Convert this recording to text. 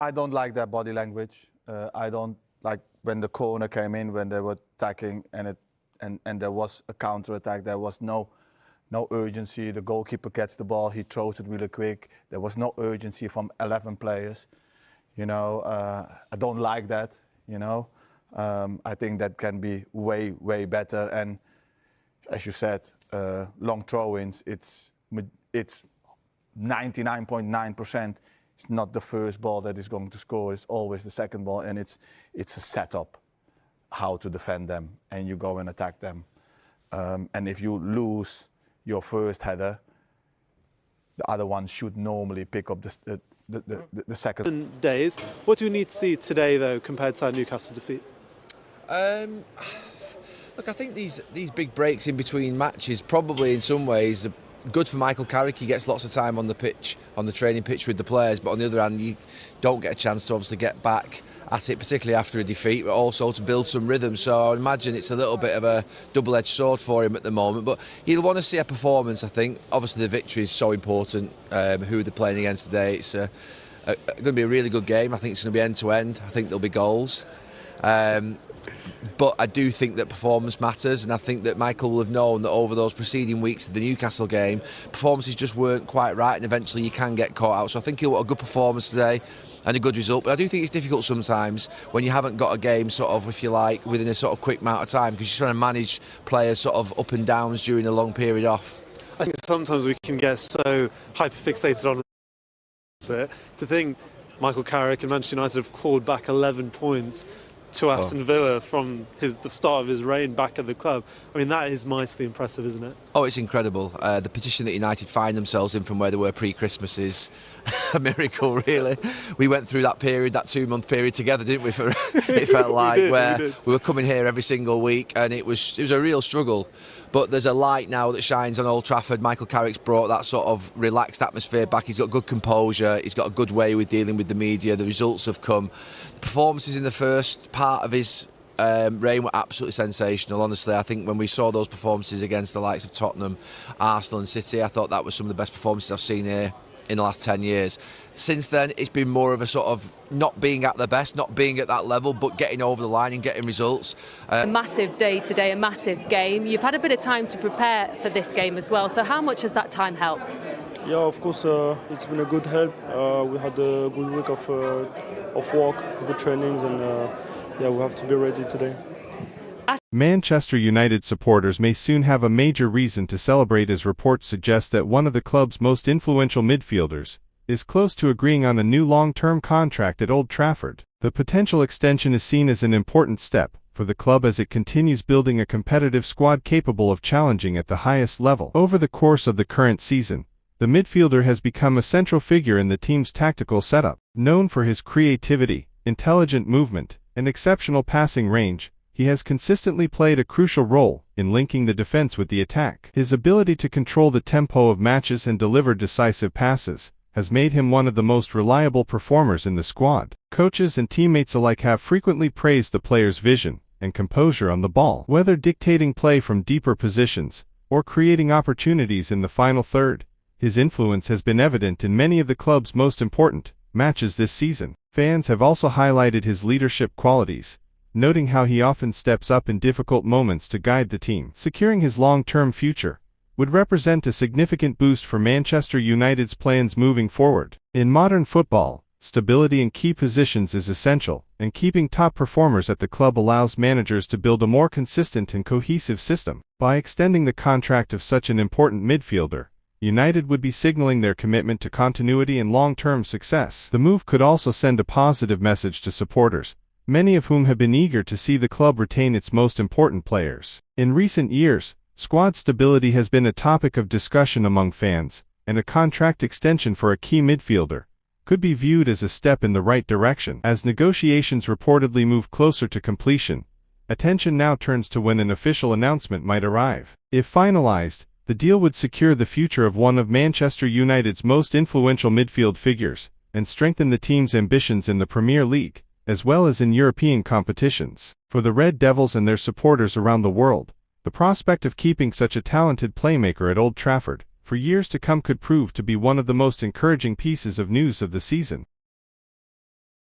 I don't like their body language. I don't like when the corner came in, when they were attacking, and there was a counter attack. There was no urgency. The goalkeeper gets the ball, he throws it really quick. There was no urgency from 11 players. You know, I don't like that. You know, I think that can be way better. And as you said, long throw-ins. It's 99.9%. It's not the first ball that is going to score. It's always the second ball, and it's a setup how to defend them, and you go and attack them. And if you lose your first header, the other one should normally pick up the second. Days. What do we need to see today, though, compared to that Newcastle defeat? Look, I think these big breaks in between matches probably in some ways are good for Michael Carrick. He gets lots of time on the pitch, on the training pitch with the players, but on the other hand you don't get a chance to obviously get back at it, particularly after a defeat, but also to build some rhythm. So I imagine it's a little bit of a double-edged sword for him at the moment, but he'll want to see a performance, I think. Obviously the victory is so important, who they're playing against today. It's going to be a really good game. I think it's going to be end-to-end. I think there'll be goals. But I do think that performance matters, and I think that Michael will have known that over those preceding weeks of the Newcastle game, performances just weren't quite right, and eventually you can get caught out. So I think he'll want a good performance today and a good result. But I do think it's difficult sometimes when you haven't got a game sort of, if you like, within a sort of quick amount of time, because you're trying to manage players sort of up and downs during a long period off. I think sometimes we can get so hyper-fixated on it. To think Michael Carrick and Manchester United have clawed back 11 points to Aston Villa from the start of his reign back at the club. I mean, that is mightily impressive, isn't it? Oh, it's incredible. The position that United find themselves in from where they were pre-Christmas is a miracle, really. We went through that period, that 2-month period together, didn't we? It felt like we were coming here every single week, and it was a real struggle. But there's a light now that shines on Old Trafford. Michael Carrick's brought that sort of relaxed atmosphere back. He's got good composure. He's got a good way with dealing with the media. The results have come. The performances in the first part of his reign were absolutely sensational. Honestly, I think when we saw those performances against the likes of Tottenham, Arsenal and City, I thought that was some of the best performances I've seen here in the last 10 years. Since then, it's been more of a sort of not being at the best, not being at that level, but getting over the line and getting results. A massive day today, a massive game. You've had a bit of time to prepare for this game as well, so how much has that time helped? Yeah, of course, it's been a good help. We had a good week of work, good trainings, and yeah, we have to be ready today. Manchester United supporters may soon have a major reason to celebrate, as reports suggest that one of the club's most influential midfielders is close to agreeing on a new long-term contract at Old Trafford. The potential extension is seen as an important step for the club as it continues building a competitive squad capable of challenging at the highest level. Over the course of the current season, the midfielder has become a central figure in the team's tactical setup. Known for his creativity, intelligent movement, and exceptional passing range, he has consistently played a crucial role in linking the defense with the attack. His ability to control the tempo of matches and deliver decisive passes has made him one of the most reliable performers in the squad. Coaches and teammates alike have frequently praised the player's vision and composure on the ball. Whether dictating play from deeper positions or creating opportunities in the final third, his influence has been evident in many of the club's most important matches this season. Fans have also highlighted his leadership qualities, noting how he often steps up in difficult moments to guide the team. Securing his long-term future would represent a significant boost for Manchester United's plans moving forward. In modern football, stability in key positions is essential, and keeping top performers at the club allows managers to build a more consistent and cohesive system. By extending the contract of such an important midfielder, United would be signaling their commitment to continuity and long-term success. The move could also send a positive message to supporters, many of whom have been eager to see the club retain its most important players. In recent years, squad stability has been a topic of discussion among fans, and a contract extension for a key midfielder could be viewed as a step in the right direction. As negotiations reportedly move closer to completion, attention now turns to when an official announcement might arrive. If finalized, the deal would secure the future of one of Manchester United's most influential midfield figures, and strengthen the team's ambitions in the Premier League, as well as in European competitions. For the Red Devils and their supporters around the world, the prospect of keeping such a talented playmaker at Old Trafford for years to come could prove to be one of the most encouraging pieces of news of the season.